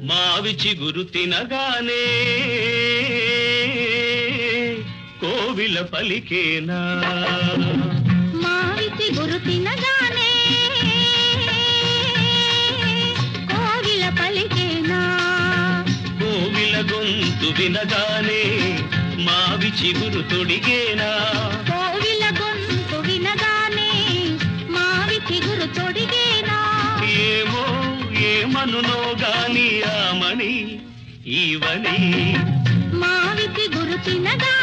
మావి చిగురు తినగానే కోవిల పలికేనా మావి చిగురు తినగానే కోవిల పలికేనా కోవిల గొంతు వినగానే మావి చిగురు తొడిగేనా కోవిల గొంతు వినగానే మావి చిగురు తొడిగేనా ఏమో ఏమనునో గాని ఆమని ఈవని మావి చిగురు తినగా